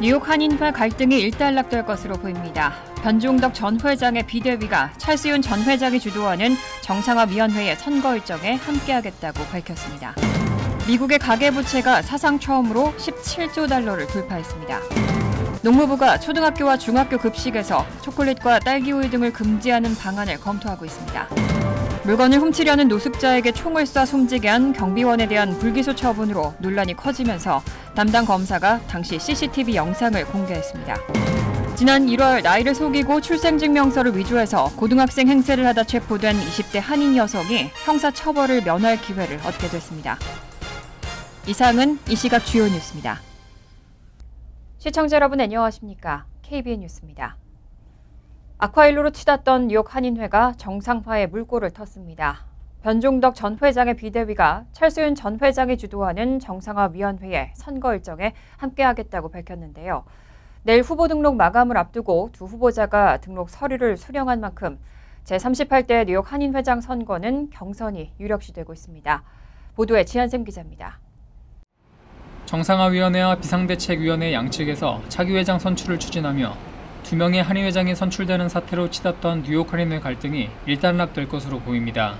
뉴욕 한인회 갈등이 일단락될 것으로 보입니다. 변종덕 전 회장의 비대위가 찰스윤 전 회장이 주도하는 정상화위원회의 선거 일정에 함께하겠다고 밝혔습니다. 미국의 가계부채가 사상 처음으로 17조 달러를 돌파했습니다. 농무부가 초등학교와 중학교 급식에서 초콜릿과 딸기우유 등을 금지하는 방안을 검토하고 있습니다. 물건을 훔치려는 노숙자에게 총을 쏴 숨지게 한 경비원에 대한 불기소 처분으로 논란이 커지면서 담당 검사가 당시 CCTV 영상을 공개했습니다. 지난 1월 나이를 속이고 출생증명서를 위조해서 고등학생 행세를 하다 체포된 20대 한인 여성이 형사처벌을 면할 기회를 얻게 됐습니다. 이상은 이 시각 주요 뉴스입니다. 시청자 여러분 안녕하십니까? KBN 뉴스입니다. 아쿠아일로로 치닫던 뉴욕 한인회가 정상화의 물꼬를 텄습니다. 변종덕 전 회장의 비대위가 찰스윤 전 회장이 주도하는 정상화위원회의 선거 일정에 함께하겠다고 밝혔는데요. 내일 후보 등록 마감을 앞두고 두 후보자가 등록 서류를 수령한 만큼 제38대 뉴욕 한인회장 선거는 경선이 유력시되고 있습니다. 보도에 지한샘 기자입니다. 정상화위원회와 비상대책위원회 양측에서 차기 회장 선출을 추진하며 2명의 한인 회장이 선출되는 사태로 치닫던 뉴욕 한인회 갈등이 일단락될 것으로 보입니다.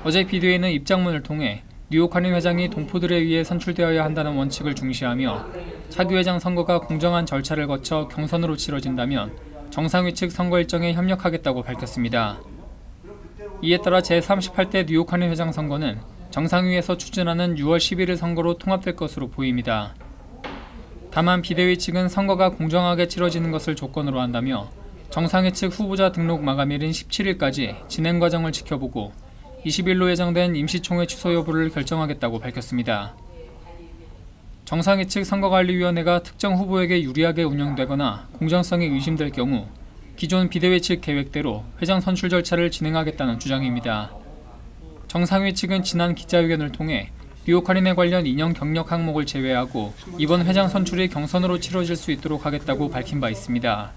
어제 비대위는 입장문을 통해 뉴욕 한인 회장이 동포들에 의해 선출되어야 한다는 원칙을 중시하며 차기 회장 선거가 공정한 절차를 거쳐 경선으로 치러진다면 정상위 측 선거 일정에 협력하겠다고 밝혔습니다. 이에 따라 제38대 뉴욕 한인 회장 선거는 정상위에서 추진하는 6월 11일 선거로 통합될 것으로 보입니다. 다만 비대위 측은 선거가 공정하게 치러지는 것을 조건으로 한다며 정상위 측 후보자 등록 마감일인 17일까지 진행 과정을 지켜보고 20일로 예정된 임시총회 취소 여부를 결정하겠다고 밝혔습니다. 정상위 측 선거관리위원회가 특정 후보에게 유리하게 운영되거나 공정성이 의심될 경우 기존 비대위 측 계획대로 회장 선출 절차를 진행하겠다는 주장입니다. 정상위 측은 지난 기자회견을 통해 뉴욕 한인회 관련 인연 경력 항목을 제외하고 이번 회장 선출이 경선으로 치러질 수 있도록 하겠다고 밝힌 바 있습니다.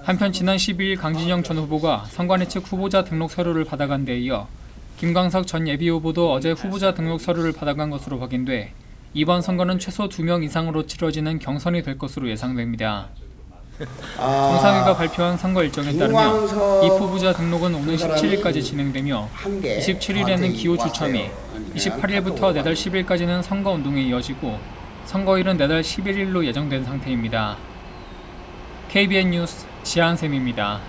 한편 지난 12일 강진영 전 후보가 선관위 측 후보자 등록 서류를 받아간 데 이어 김광석 전 예비후보도 어제 후보자 등록 서류를 받아간 것으로 확인돼 이번 선거는 최소 2명 이상으로 치러지는 경선이 될 것으로 예상됩니다. 정상위가 발표한 선거 일정에 따르면 이 후보자 등록은 오늘 17일까지 진행되며 27일에는 기호 추첨이, 28일부터 내달 10일까지는 선거운동에 이어지고 선거일은 내달 11일로 예정된 상태입니다. KBN 뉴스 지한샘입니다.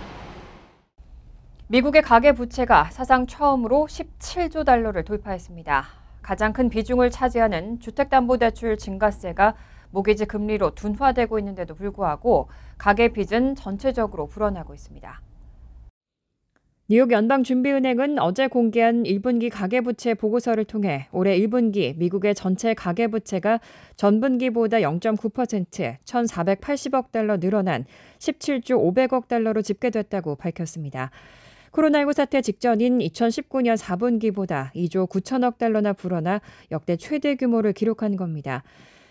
미국의 가계부채가 사상 처음으로 17조 달러를 돌파했습니다. 가장 큰 비중을 차지하는 주택담보대출 증가세가 모기지 금리로 둔화되고 있는데도 불구하고 가계빚은 전체적으로 불어나고 있습니다. 뉴욕 연방준비은행은 어제 공개한 1분기 가계부채 보고서를 통해 올해 1분기 미국의 전체 가계부채가 전분기보다 0.9% 1,480억 달러 늘어난 17조 500억 달러로 집계됐다고 밝혔습니다. 코로나19 사태 직전인 2019년 4분기보다 2조 9천억 달러나 불어나 역대 최대 규모를 기록한 겁니다.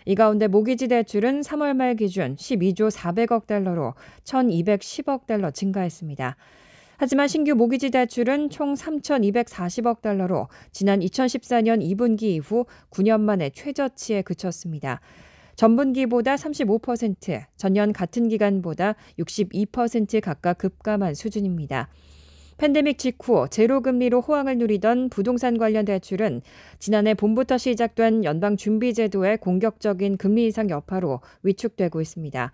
이 가운데 모기지 대출은 3월 말 기준 12조 400억 달러로 1,210억 달러 증가했습니다. 하지만 신규 모기지 대출은 총 3,240억 달러로 지난 2014년 2분기 이후 9년 만에 최저치에 그쳤습니다. 전분기보다 35%, 전년 같은 기간보다 62% 각각 급감한 수준입니다. 팬데믹 직후 제로금리로 호황을 누리던 부동산 관련 대출은 지난해 봄부터 시작된 연방준비제도의 공격적인 금리 인상 여파로 위축되고 있습니다.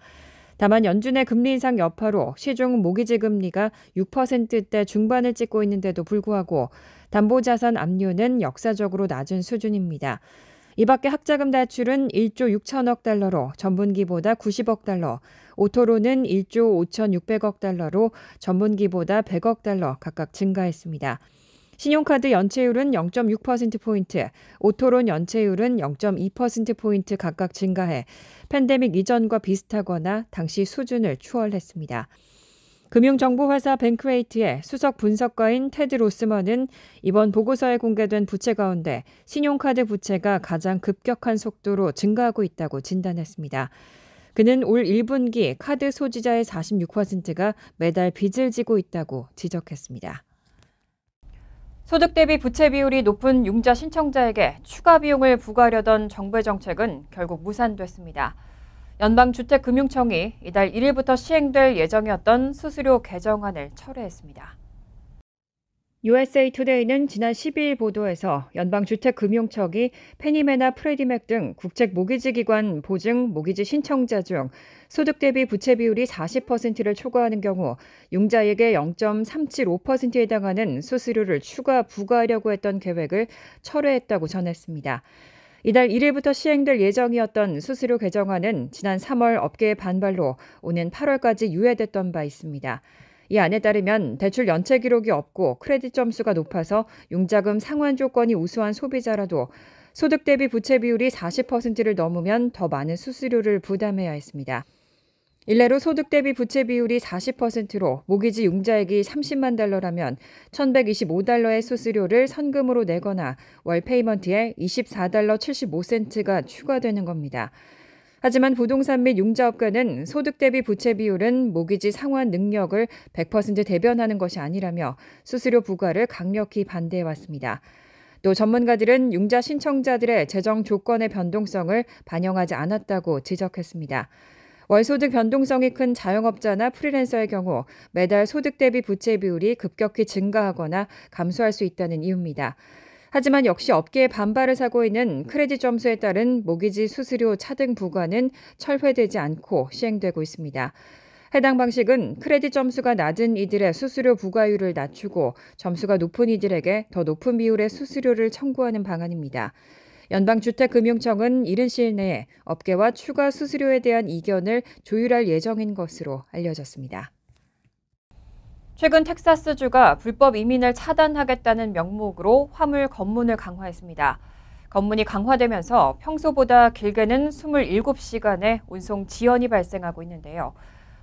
다만 연준의 금리 인상 여파로 시중 모기지 금리가 6%대 중반을 찍고 있는데도 불구하고 담보자산 압류는 역사적으로 낮은 수준입니다. 이 밖에 학자금 대출은 1조 6천억 달러로 전분기보다 90억 달러, 오토로는 1조 5,600억 달러로 전분기보다 100억 달러 각각 증가했습니다. 신용카드 연체율은 0.6%포인트, 오토론 연체율은 0.2%포인트 각각 증가해 팬데믹 이전과 비슷하거나 당시 수준을 추월했습니다. 금융정보회사 뱅크레이트의 수석 분석가인 테드 로스먼은 이번 보고서에 공개된 부채 가운데 신용카드 부채가 가장 급격한 속도로 증가하고 있다고 진단했습니다. 그는 올 1분기 카드 소지자의 46%가 매달 빚을 지고 있다고 지적했습니다. 소득 대비 부채 비율이 높은 융자 신청자에게 추가 비용을 부과하려던 정부의 정책은 결국 무산됐습니다. 연방주택금융청이 이달 1일부터 시행될 예정이었던 수수료 개정안을 철회했습니다. USA 투데이는 지난 12일 보도에서 연방주택금융청이 페니메나 프레디맥 등 국책 모기지 기관 보증 모기지 신청자 중 소득 대비 부채 비율이 40%를 초과하는 경우 융자에게 0.375%에 해당하는 수수료를 추가 부과하려고 했던 계획을 철회했다고 전했습니다. 이달 1일부터 시행될 예정이었던 수수료 개정안은 지난 3월 업계의 반발로 오는 8월까지 유예됐던 바 있습니다. 이 안에 따르면 대출 연체 기록이 없고 크레딧 점수가 높아서 융자금 상환 조건이 우수한 소비자라도 소득 대비 부채 비율이 40%를 넘으면 더 많은 수수료를 부담해야 했습니다. 일례로 소득 대비 부채 비율이 40%로 모기지 융자액이 $30만 달러라면 $1,125의 수수료를 선금으로 내거나 월 페이먼트에 $24 75센트가 추가되는 겁니다. 하지만 부동산 및 융자업계는 소득 대비 부채 비율은 모기지 상환 능력을 100% 대변하는 것이 아니라며 수수료 부과를 강력히 반대해왔습니다. 또 전문가들은 융자 신청자들의 재정 조건의 변동성을 반영하지 않았다고 지적했습니다. 월소득 변동성이 큰 자영업자나 프리랜서의 경우 매달 소득 대비 부채 비율이 급격히 증가하거나 감소할 수 있다는 이유입니다. 하지만 역시 업계의 반발을 사고 있는 크레딧 점수에 따른 모기지 수수료 차등 부과는 철회되지 않고 시행되고 있습니다. 해당 방식은 크레딧 점수가 낮은 이들의 수수료 부과율을 낮추고 점수가 높은 이들에게 더 높은 비율의 수수료를 청구하는 방안입니다. 연방주택금융청은 이른 시일 내에 업계와 추가 수수료에 대한 이견을 조율할 예정인 것으로 알려졌습니다. 최근 텍사스주가 불법 이민을 차단하겠다는 명목으로 화물 검문을 강화했습니다. 검문이 강화되면서 평소보다 길게는 27시간의 운송 지연이 발생하고 있는데요.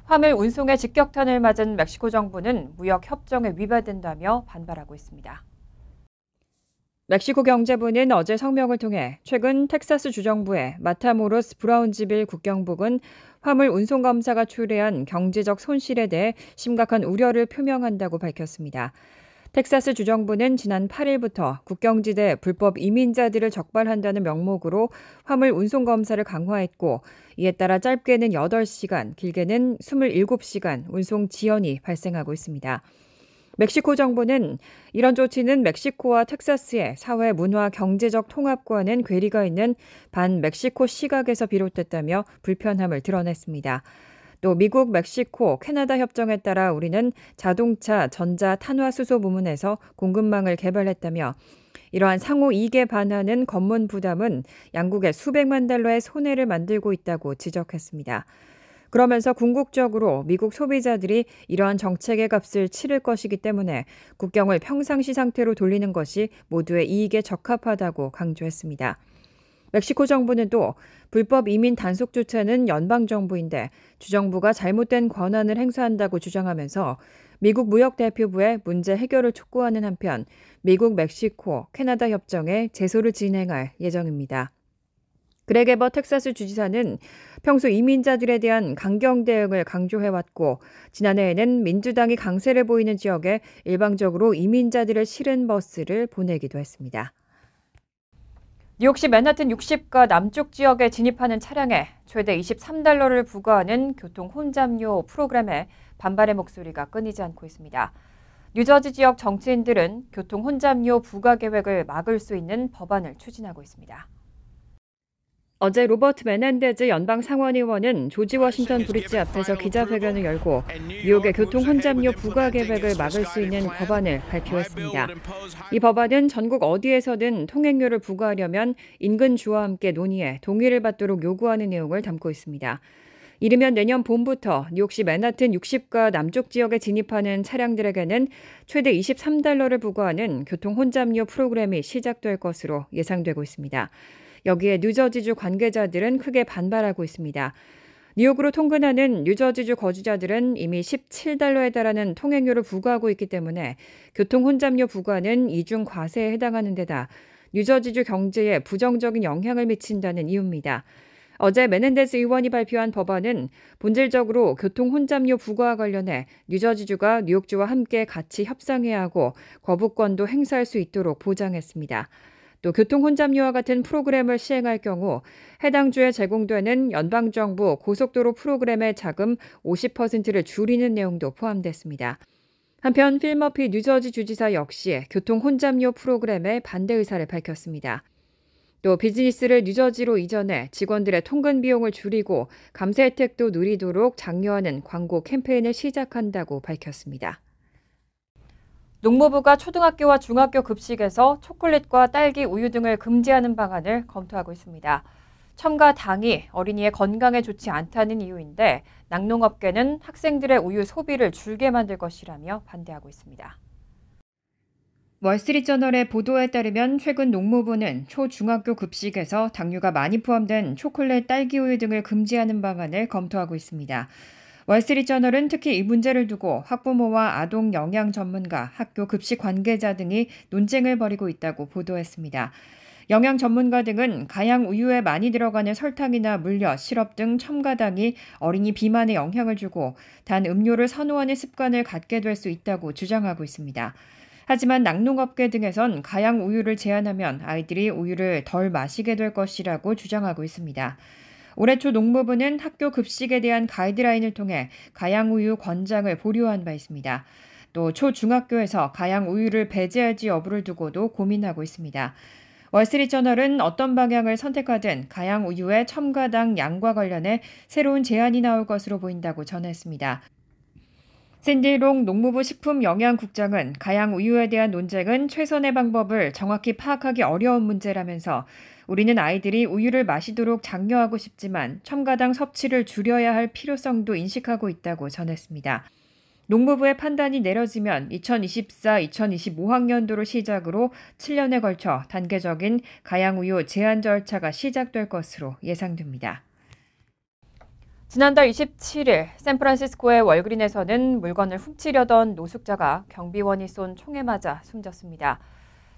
화물 운송의 직격탄을 맞은 멕시코 정부는 무역 협정에 위반된다며 반발하고 있습니다. 멕시코 경제부는 어제 성명을 통해 최근 텍사스 주정부의 마타모로스 브라운즈빌 국경 부근 화물 운송 검사가 초래한 경제적 손실에 대해 심각한 우려를 표명한다고 밝혔습니다. 텍사스 주정부는 지난 8일부터 국경지대 불법 이민자들을 적발한다는 명목으로 화물 운송 검사를 강화했고 이에 따라 짧게는 8시간, 길게는 27시간 운송 지연이 발생하고 있습니다. 멕시코 정부는 이런 조치는 멕시코와 텍사스의 사회, 문화, 경제적 통합과는 괴리가 있는 반멕시코 시각에서 비롯됐다며 불편함을 드러냈습니다. 또 미국, 멕시코, 캐나다 협정에 따라 우리는 자동차, 전자, 탄화수소 부문에서 공급망을 개발했다며 이러한 상호 이익에 반하는 검문 부담은 양국의 수백만 달러의 손해를 만들고 있다고 지적했습니다. 그러면서 궁극적으로 미국 소비자들이 이러한 정책의 값을 치를 것이기 때문에 국경을 평상시 상태로 돌리는 것이 모두의 이익에 적합하다고 강조했습니다. 멕시코 정부는 또 불법 이민 단속 조차는 연방정부인데 주정부가 잘못된 권한을 행사한다고 주장하면서 미국 무역대표부의 문제 해결을 촉구하는 한편 미국, 멕시코, 캐나다 협정에 제소를 진행할 예정입니다. 그렉 에버 텍사스 주지사는 평소 이민자들에 대한 강경 대응을 강조해왔고 지난해에는 민주당이 강세를 보이는 지역에 일방적으로 이민자들을 실은 버스를 보내기도 했습니다. 뉴욕시 맨하튼 60가 남쪽 지역에 진입하는 차량에 최대 $23를 부과하는 교통 혼잡료 프로그램에 반발의 목소리가 끊이지 않고 있습니다. 뉴저지 지역 정치인들은 교통 혼잡료 부과 계획을 막을 수 있는 법안을 추진하고 있습니다. 어제 로버트 메넨데즈 연방 상원의원은 조지 워싱턴 브리지 앞에서 기자회견을 열고 뉴욕의 교통 혼잡료 부과 계획을 막을 수 있는 법안을 발표했습니다. 이 법안은 전국 어디에서든 통행료를 부과하려면 인근 주와 함께 논의해 동의를 받도록 요구하는 내용을 담고 있습니다. 이르면 내년 봄부터 뉴욕시 맨하튼 60가 남쪽 지역에 진입하는 차량들에게는 최대 $23를 부과하는 교통 혼잡료 프로그램이 시작될 것으로 예상되고 있습니다. 여기에 뉴저지주 관계자들은 크게 반발하고 있습니다. 뉴욕으로 통근하는 뉴저지주 거주자들은 이미 $17에 달하는 통행료를 부과하고 있기 때문에 교통 혼잡료 부과는 이중 과세에 해당하는 데다 뉴저지주 경제에 부정적인 영향을 미친다는 이유입니다. 어제 메넨데스 의원이 발표한 법안은 본질적으로 교통 혼잡료 부과와 관련해 뉴저지주가 뉴욕주와 함께 같이 협상해야 하고 거부권도 행사할 수 있도록 보장했습니다. 또 교통 혼잡료와 같은 프로그램을 시행할 경우 해당 주에 제공되는 연방정부 고속도로 프로그램의 자금 50%를 줄이는 내용도 포함됐습니다. 한편 필 머피 뉴저지 주지사 역시 교통 혼잡료 프로그램에 반대 의사를 밝혔습니다. 또 비즈니스를 뉴저지로 이전해 직원들의 통근 비용을 줄이고 감세 혜택도 누리도록 장려하는 광고 캠페인을 시작한다고 밝혔습니다. 농무부가 초등학교와 중학교 급식에서 초콜릿과 딸기, 우유 등을 금지하는 방안을 검토하고 있습니다. 첨가 당이 어린이의 건강에 좋지 않다는 이유인데 낙농업계는 학생들의 우유 소비를 줄게 만들 것이라며 반대하고 있습니다. 월스트리트저널의 보도에 따르면 최근 농무부는 초, 중학교 급식에서 당류가 많이 포함된 초콜릿, 딸기 우유 등을 금지하는 방안을 검토하고 있습니다. 월스트리트저널은 특히 이 문제를 두고 학부모와 아동 영양 전문가, 학교 급식 관계자 등이 논쟁을 벌이고 있다고 보도했습니다. 영양 전문가 등은 가양 우유에 많이 들어가는 설탕이나 물엿, 시럽 등 첨가당이 어린이 비만에 영향을 주고 단 음료를 선호하는 습관을 갖게 될 수 있다고 주장하고 있습니다. 하지만 낙농업계 등에선 가양 우유를 제한하면 아이들이 우유를 덜 마시게 될 것이라고 주장하고 있습니다. 올해 초 농무부는 학교 급식에 대한 가이드라인을 통해 가양 우유 권장을 보류한 바 있습니다. 또 초, 중학교에서 가양 우유를 배제할지 여부를 두고도 고민하고 있습니다. 월스트리트저널은 어떤 방향을 선택하든 가양 우유의 첨가당 양과 관련해 새로운 제안이 나올 것으로 보인다고 전했습니다. 샌디 롱 농무부 식품영양국장은 가양 우유에 대한 논쟁은 최선의 방법을 정확히 파악하기 어려운 문제라면서 우리는 아이들이 우유를 마시도록 장려하고 싶지만 첨가당 섭취를 줄여야 할 필요성도 인식하고 있다고 전했습니다. 농무부의 판단이 내려지면 2024-2025학년도를 시작으로 7년에 걸쳐 단계적인 가양 우유 제한 절차가 시작될 것으로 예상됩니다. 지난달 27일 샌프란시스코의 월그린에서는 물건을 훔치려던 노숙자가 경비원이 쏜 총에 맞아 숨졌습니다.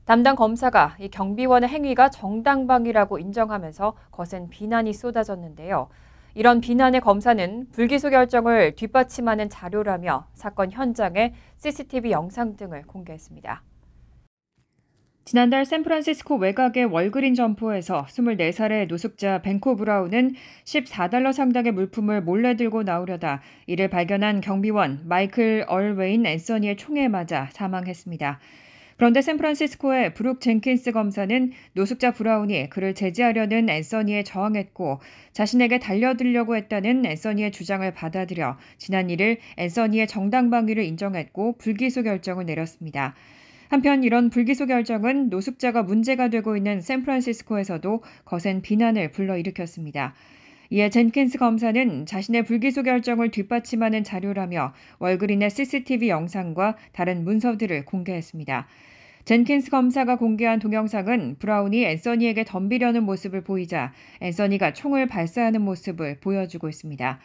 담당 검사가 이 경비원의 행위가 정당방위라고 인정하면서 거센 비난이 쏟아졌는데요. 이런 비난에 검사는 불기소 결정을 뒷받침하는 자료라며 사건 현장의 CCTV 영상 등을 공개했습니다. 지난달 샌프란시스코 외곽의 월그린 점포에서 24살의 노숙자 벤코 브라운은 $14 상당의 물품을 몰래 들고 나오려다 이를 발견한 경비원 마이클 얼웨인 앤서니의 총에 맞아 사망했습니다. 그런데 샌프란시스코의 브룩 젠킨스 검사는 노숙자 브라운이 그를 제지하려는 앤서니에 저항했고 자신에게 달려들려고 했다는 앤서니의 주장을 받아들여 지난 1일 앤서니의 정당방위를 인정했고 불기소 결정을 내렸습니다. 한편 이런 불기소 결정은 노숙자가 문제가 되고 있는 샌프란시스코에서도 거센 비난을 불러일으켰습니다. 이에 젠킨스 검사는 자신의 불기소 결정을 뒷받침하는 자료라며 월그린의 CCTV 영상과 다른 문서들을 공개했습니다. 젠킨스 검사가 공개한 동영상은 브라운이 앤서니에게 덤비려는 모습을 보이자 앤서니가 총을 발사하는 모습을 보여주고 있습니다.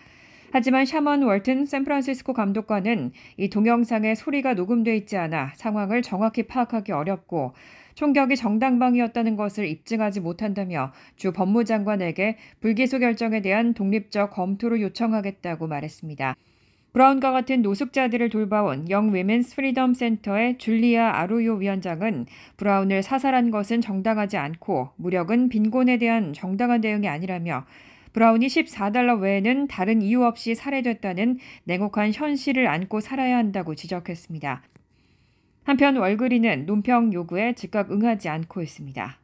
하지만 샤먼 월튼 샌프란시스코 감독관은 이 동영상에 소리가 녹음돼 있지 않아 상황을 정확히 파악하기 어렵고 총격이 정당방위였다는 것을 입증하지 못한다며 주 법무장관에게 불기소 결정에 대한 독립적 검토를 요청하겠다고 말했습니다. 브라운과 같은 노숙자들을 돌봐온 영 위멘스 프리덤 센터의 줄리아 아루요 위원장은 브라운을 사살한 것은 정당하지 않고 무력은 빈곤에 대한 정당한 대응이 아니라며 브라운이 $14 외에는 다른 이유 없이 살해됐다는 냉혹한 현실을 안고 살아야 한다고 지적했습니다. 한편 월그린은 논평 요구에 즉각 응하지 않고 있습니다.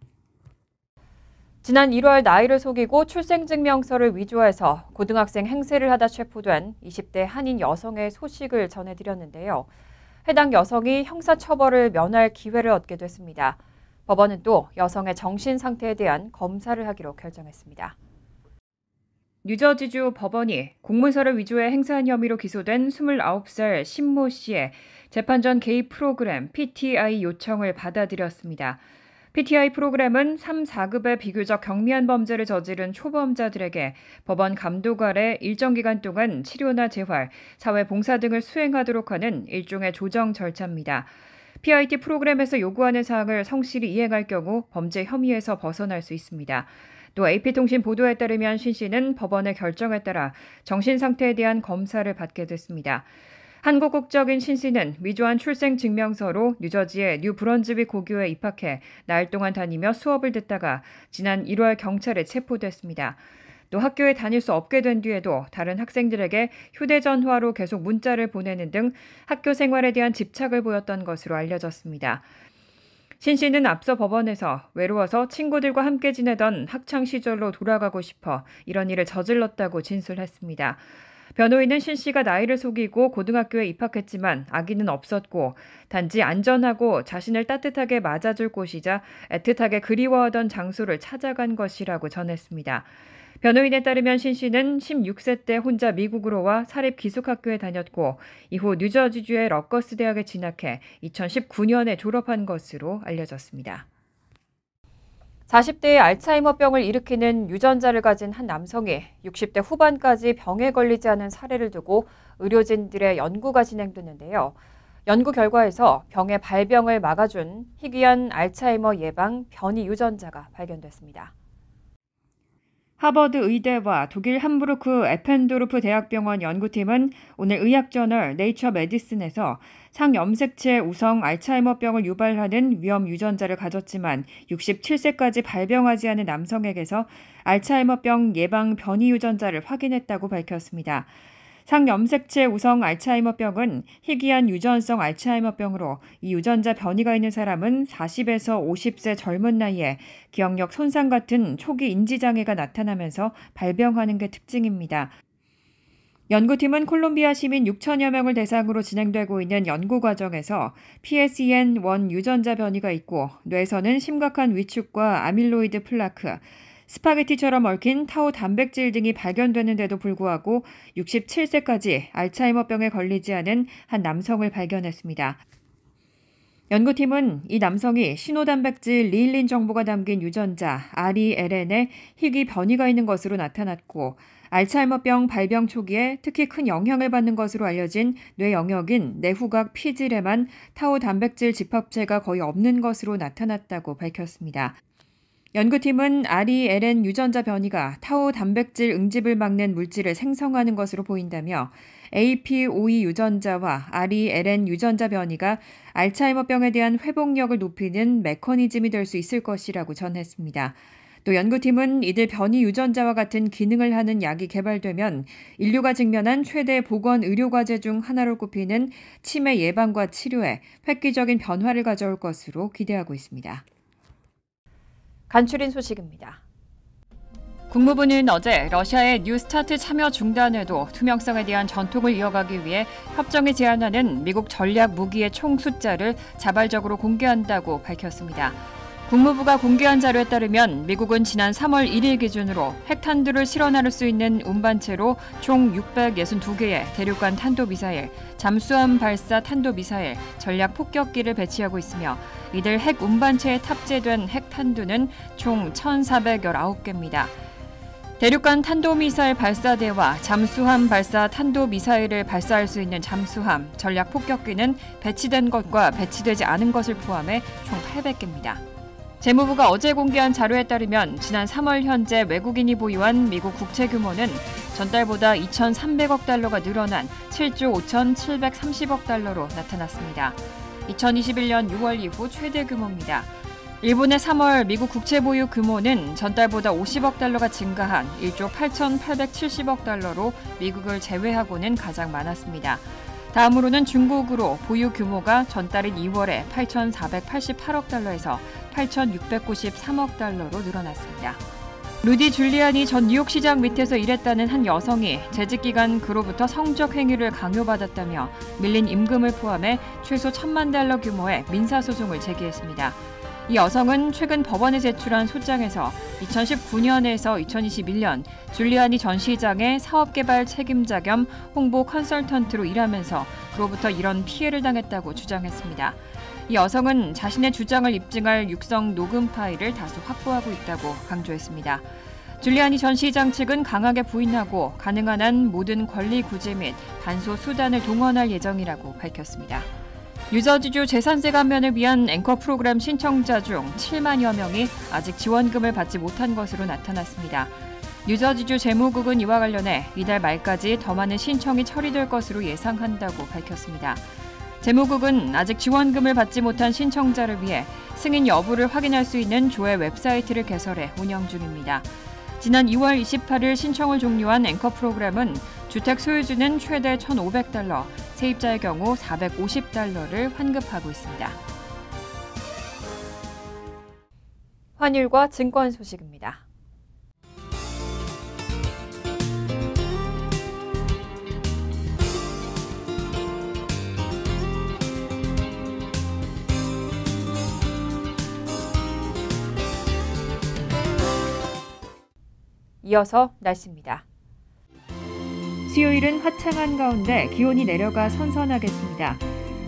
지난 1월 나이를 속이고 출생증명서를 위조해서 고등학생 행세를 하다 체포된 20대 한인 여성의 소식을 전해드렸는데요. 해당 여성이 형사처벌을 면할 기회를 얻게 됐습니다. 법원은 또 여성의 정신 상태에 대한 검사를 하기로 결정했습니다. 뉴저지주 법원이 공문서를 위조해 행사한 혐의로 기소된 29살 신모 씨의 재판 전 개입 프로그램 PTI 요청을 받아들였습니다. PTI 프로그램은 3, 4급의 비교적 경미한 범죄를 저지른 초범자들에게 법원 감독 아래 일정 기간 동안 치료나 재활, 사회봉사 등을 수행하도록 하는 일종의 조정 절차입니다. PIT 프로그램에서 요구하는 사항을 성실히 이행할 경우 범죄 혐의에서 벗어날 수 있습니다. 또 AP통신 보도에 따르면 신 씨는 법원의 결정에 따라 정신 상태에 대한 검사를 받게 됐습니다. 한국 국적인 신 씨는 위조한 출생 증명서로 뉴저지의 뉴 브런즈윅 고교에 입학해 나흘 동안 다니며 수업을 듣다가 지난 1월 경찰에 체포됐습니다. 또 학교에 다닐 수 없게 된 뒤에도 다른 학생들에게 휴대전화로 계속 문자를 보내는 등 학교 생활에 대한 집착을 보였던 것으로 알려졌습니다. 신 씨는 앞서 법원에서 외로워서 친구들과 함께 지내던 학창 시절로 돌아가고 싶어 이런 일을 저질렀다고 진술했습니다. 변호인은 신 씨가 나이를 속이고 고등학교에 입학했지만 아기는 없었고 단지 안전하고 자신을 따뜻하게 맞아줄 곳이자 애틋하게 그리워하던 장소를 찾아간 것이라고 전했습니다. 변호인에 따르면 신 씨는 16세 때 혼자 미국으로 와 사립 기숙학교에 다녔고 이후 뉴저지주의 러커스 대학에 진학해 2019년에 졸업한 것으로 알려졌습니다. 40대의 알츠하이머병을 일으키는 유전자를 가진 한 남성이 60대 후반까지 병에 걸리지 않은 사례를 두고 의료진들의 연구가 진행됐는데요. 연구 결과에서 병의 발병을 막아준 희귀한 알츠하이머 예방 변이 유전자가 발견됐습니다. 하버드 의대와 독일 함부르크 에펜도르프 대학병원 연구팀은 오늘 의학저널 네이처 메디슨에서 상염색체 우성 알츠하이머병을 유발하는 위험 유전자를 가졌지만 67세까지 발병하지 않은 남성에게서 알츠하이머병 예방 변이 유전자를 확인했다고 밝혔습니다. 상염색체 우성 알츠하이머병은 희귀한 유전성 알츠하이머병으로 이 유전자 변이가 있는 사람은 40에서 50세 젊은 나이에 기억력 손상 같은 초기 인지장애가 나타나면서 발병하는 게 특징입니다. 연구팀은 콜롬비아 시민 6천여 명을 대상으로 진행되고 있는 연구 과정에서 PSEN1 유전자 변이가 있고 뇌에서는 심각한 위축과 아밀로이드 플라크, 스파게티처럼 얽힌 타우 단백질 등이 발견되는데도 불구하고 67세까지 알츠하이머병에 걸리지 않은 한 남성을 발견했습니다. 연구팀은 이 남성이 신호단백질 리일린 정보가 담긴 유전자 RELN에 희귀 변이가 있는 것으로 나타났고 알츠하이머병 발병 초기에 특히 큰 영향을 받는 것으로 알려진 뇌 영역인 내후각 피질에만 타우 단백질 집합체가 거의 없는 것으로 나타났다고 밝혔습니다. 연구팀은 RELN 유전자 변이가 타우 단백질 응집을 막는 물질을 생성하는 것으로 보인다며 APOE 유전자와 RELN 유전자 변이가 알츠하이머병에 대한 회복력을 높이는 메커니즘이 될 수 있을 것이라고 전했습니다. 또 연구팀은 이들 변이 유전자와 같은 기능을 하는 약이 개발되면 인류가 직면한 최대 보건 의료과제 중 하나로 꼽히는 치매 예방과 치료에 획기적인 변화를 가져올 것으로 기대하고 있습니다. 간추린 소식입니다. 국무부는 어제 러시아의 뉴스타트 참여 중단에도 투명성에 대한 전통을 이어가기 위해 협정에 제한하는 미국 전략 무기의 총 숫자를 자발적으로 공개한다고 밝혔습니다. 국무부가 공개한 자료에 따르면 미국은 지난 3월 1일 기준으로 핵탄두를 실어 나를 수 있는 운반체로 총 662개의 대륙간 탄도미사일, 잠수함 발사 탄도미사일, 전략 폭격기를 배치하고 있으며 이들 핵 운반체에 탑재된 핵탄두는 총 1,419개입니다. 대륙간 탄도미사일 발사대와 잠수함 발사 탄도미사일을 발사할 수 있는 잠수함, 전략 폭격기는 배치된 것과 배치되지 않은 것을 포함해 총 800개입니다. 재무부가 어제 공개한 자료에 따르면 지난 3월 현재 외국인이 보유한 미국 국채 규모는 전달보다 2,300억 달러가 늘어난 7조 5,730억 달러로 나타났습니다. 2021년 6월 이후 최대 규모입니다. 일본의 3월 미국 국채 보유 규모는 전달보다 50억 달러가 증가한 1조 8,870억 달러로 미국을 제외하고는 가장 많았습니다. 다음으로는 중국으로 보유 규모가 전달인 2월에 8,488억 달러에서 8,693억 달러로 늘어났습니다. 루디 줄리아니 전 뉴욕시장 밑에서 일했다는 한 여성이 재직 기간 그로부터 성적 행위를 강요받았다며 밀린 임금을 포함해 최소 1,000만 달러 규모의 민사소송을 제기했습니다. 이 여성은 최근 법원에 제출한 소장에서 2019년에서 2021년 줄리아니 전 시장의 사업개발 책임자 겸 홍보 컨설턴트로 일하면서 그로부터 이런 피해를 당했다고 주장했습니다. 이 여성은 자신의 주장을 입증할 육성 녹음 파일을 다수 확보하고 있다고 강조했습니다. 줄리아니 전 시장 측은 강하게 부인하고 가능한 한 모든 권리 구제 및 반소 수단을 동원할 예정이라고 밝혔습니다. 뉴저지주 재산세 감면을 위한 앵커 프로그램 신청자 중 7만여 명이 아직 지원금을 받지 못한 것으로 나타났습니다. 뉴저지주 재무국은 이와 관련해 이달 말까지 더 많은 신청이 처리될 것으로 예상한다고 밝혔습니다. 재무국은 아직 지원금을 받지 못한 신청자를 위해 승인 여부를 확인할 수 있는 조회 웹사이트를 개설해 운영 중입니다. 지난 2월 28일 신청을 종료한 앵커 프로그램은 주택 소유주는 최대 $1,500, 세입자의 경우 $450를 환급하고 있습니다. 환율과 증권 소식입니다. 이어서 날씨입니다. 수요일은 화창한 가운데 기온이 내려가 선선하겠습니다.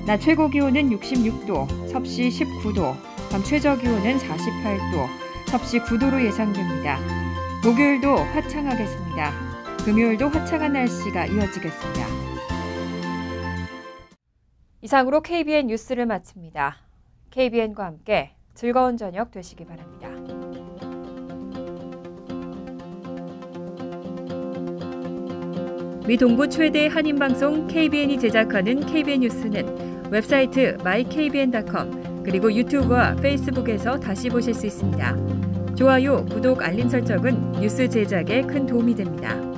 낮 최고 기온은 66도, 섭씨 19도, 밤 최저 기온은 48도, 섭씨 9도로 예상됩니다. 목요일도 화창하겠습니다. 금요일도 화창한 날씨가 이어지겠습니다. 이상으로 KBN 뉴스를 마칩니다. KBN과 함께 즐거운 저녁 되시기 바랍니다. 미 동부 최대 한인방송 KBN이 제작하는 KBN 뉴스는 웹사이트 mykbn.com 그리고 유튜브와 페이스북에서 다시 보실 수 있습니다. 좋아요, 구독, 알림 설정은 뉴스 제작에 큰 도움이 됩니다.